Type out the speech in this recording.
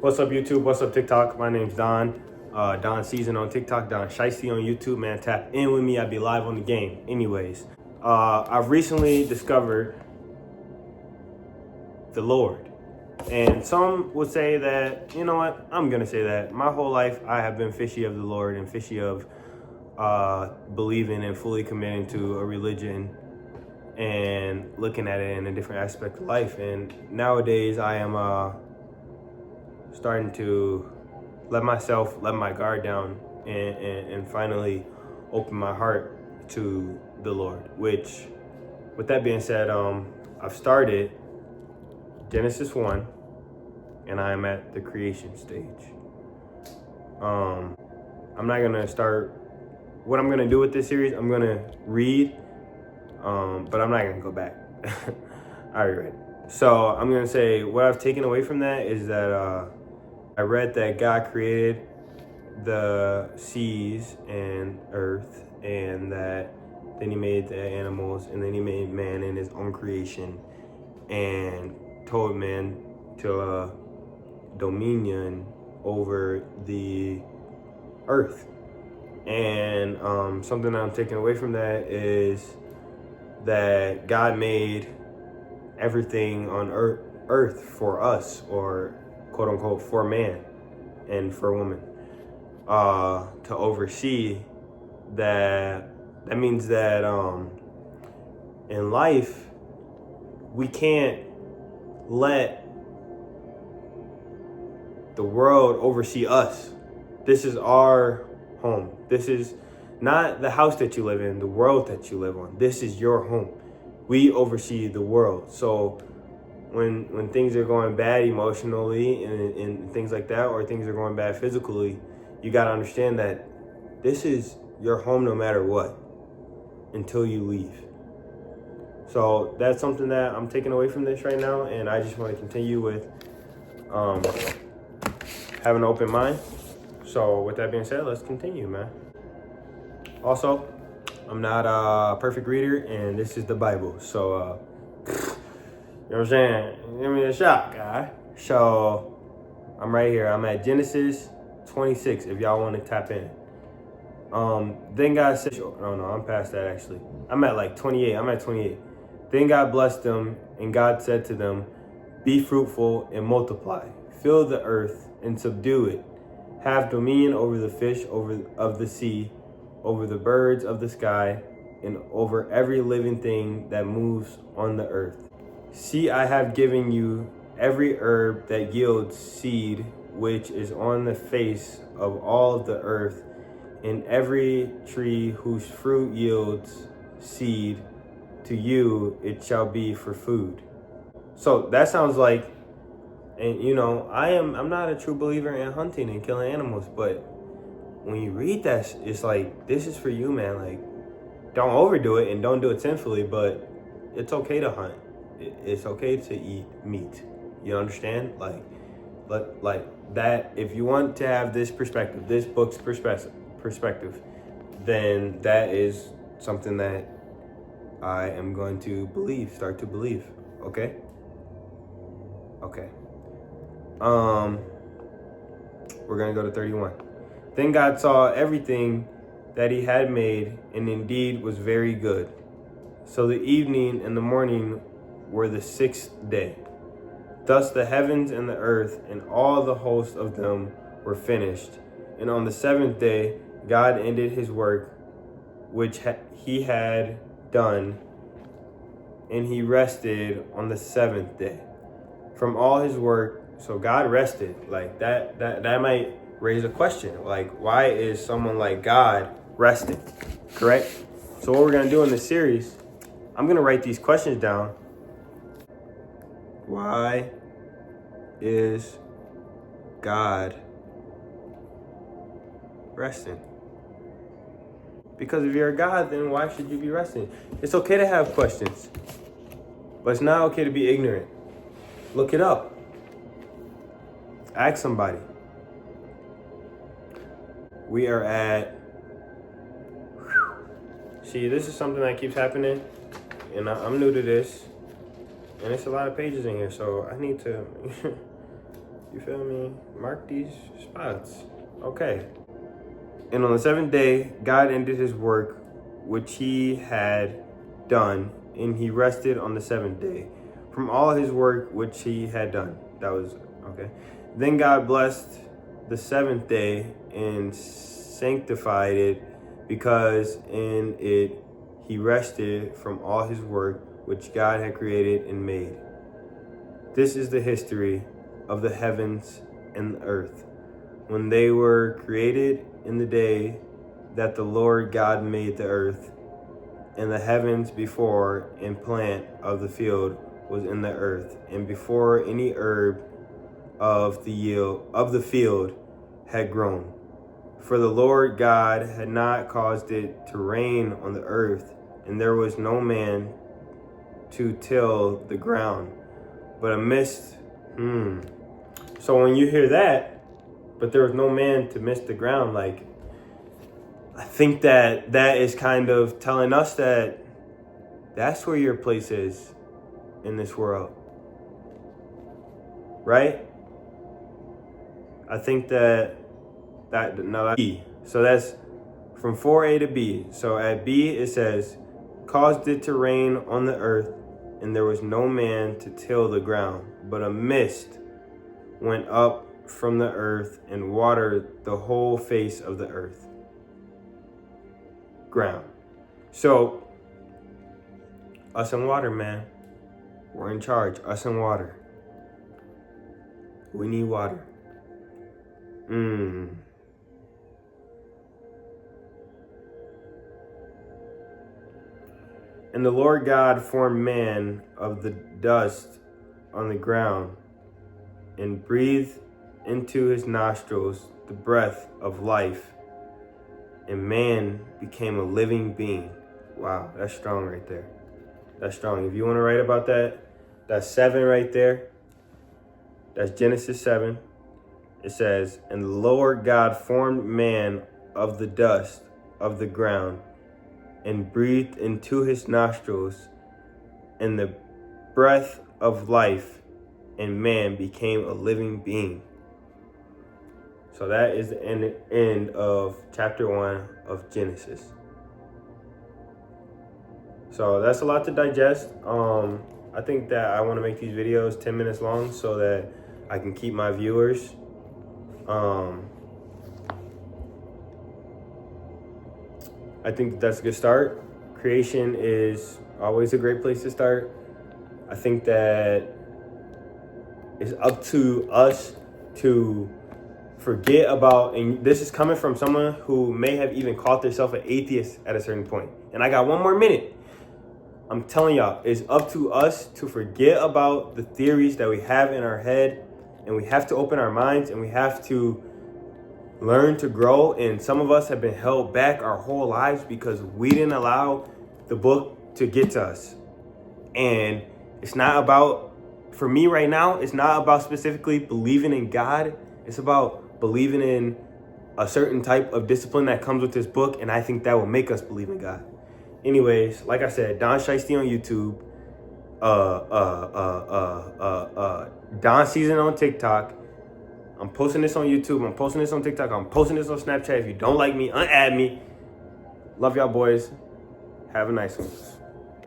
What's up, YouTube? What's up, TikTok? My name's Don. Don Season on TikTok, Don Shiesty on YouTube. Man, tap in with me. I'll be live on the game. Anyways, I've recently discovered the Lord. And some would say that, you know what? I'm going to say that. My whole life, I have been fishy of the Lord and fishy of believing and fully committing to a religion and looking at it in a different aspect of life. And nowadays, I am starting to let my guard down and finally open my heart to the Lord. Which, with that being said, I've started Genesis 1, and I am at the creation stage. I'm not gonna start. What I'm gonna do with this series, I'm gonna read, but I'm not gonna go back. I already read. So I'm gonna say what I've taken away from that is that I read that God created the seas and earth, and that then He made the animals, and then He made man in His own creation, and told man to dominion over the earth. And something I'm taking away from that is that God made everything on earth for us, or quote unquote for man and for woman, to oversee. That means that in life we can't let the world oversee us. This is our home. This is not the house that you live in, the world that you live on. This is your home. We oversee the world. So when things are going bad emotionally and things like that, or things are going bad physically, you got to understand that this is your home no matter what, until you leave. So that's something that I'm taking away from this right now, and I just want to continue with having an open mind. So with that being said, let's continue, man. Also, I'm not a perfect reader, and this is the Bible. So, you know what I'm saying? Give me a shot, guy. So I'm right here. I'm at Genesis 26, if y'all want to tap in. Then God said, oh no, I'm past that actually. I'm at like 28. I'm at 28. Then God blessed them, and God said to them, "Be fruitful and multiply. Fill the earth and subdue it. Have dominion over the fish of the sea, over the birds of the sky, and over every living thing that moves on the earth. See, I have given you every herb that yields seed, which is on the face of all the earth, and every tree whose fruit yields seed. To you it shall be for food." So that sounds like, and you know, I'm not a true believer in hunting and killing animals, but when you read that, it's like, this is for you, man. Like, don't overdo it and don't do it sinfully, but it's okay to hunt. It's okay to eat meat. You understand? Like that. If you want to have this perspective, this book's perspective, then that is something that I am going to start to believe. Okay. We're gonna go to 31. Then God saw everything that He had made, and indeed was very good. So the evening and the morning were the sixth day. Thus the heavens and the earth and all the host of them were finished. And on the seventh day, God ended His work which He had done, and He rested on the seventh day from all His work. So God rested. Like that might raise a question. Like, why is someone like God resting? Correct? So what we're going to do in this series, I'm going to write these questions down. Why is God resting? Because if you're a God, then why should you be resting? It's okay to have questions, but it's not okay to be ignorant. Look it up. Ask somebody. We are at... See, this is something that keeps happening, and I'm new to this, and it's a lot of pages in here, so I need to You feel me? Mark these spots. Okay. And on the seventh day, God ended his work which he had done, and he rested on the seventh day from all his work which he had done. That was okay. Then God blessed the seventh day and sanctified it, because in it he rested from all his work which God had created and made. This is the history of the heavens and the earth, when they were created in the day that the Lord God made the earth, and the heavens before, and plant of the field was in the earth, and before any herb of the field had grown. For the Lord God had not caused it to rain on the earth, and there was no man to till the ground, but a mist. So when you hear that, but there was no man to mist the ground, like, I think that is kind of telling us that that's where your place is in this world, right? I think that B. So that's from 4a to B. So at B it says, caused it to rain on the earth, and there was no man to till the ground, but a mist went up from the earth and watered the whole face of the earth. Ground. So us and water, man. We're in charge. Us and water. We need water. And the Lord God formed man of the dust on the ground, and breathed into his nostrils the breath of life, and man became a living being. Wow, that's strong right there. That's strong. If you want to write about that, that's 7 right there. That's Genesis 7. It says, and the Lord God formed man of the dust of the ground, and breathed into his nostrils and the breath of life, and man became a living being. So that is the end of chapter 1 of Genesis. So that's a lot to digest. I think that I want to make these videos 10 minutes long so that I can keep my viewers. I think that's a good start. Creation is always a great place to start. I think that it's up to us to forget about, and this is coming from someone who may have even called themselves an atheist at a certain point. And I got 1 more minute. I'm telling y'all, it's up to us to forget about the theories that we have in our head, and we have to open our minds, and we have to learn to grow. And some of us have been held back our whole lives because we didn't allow the book to get to us. And it's not about, for me right now, it's not about specifically believing in God. It's about believing in a certain type of discipline that comes with this book, and I think that will make us believe in God. Anyways, like I said, Don Shiesty on YouTube, Don Season on TikTok. I'm posting this on YouTube. I'm posting this on TikTok. I'm posting this on Snapchat. If you don't like me, unadd me. Love y'all boys. Have a nice one.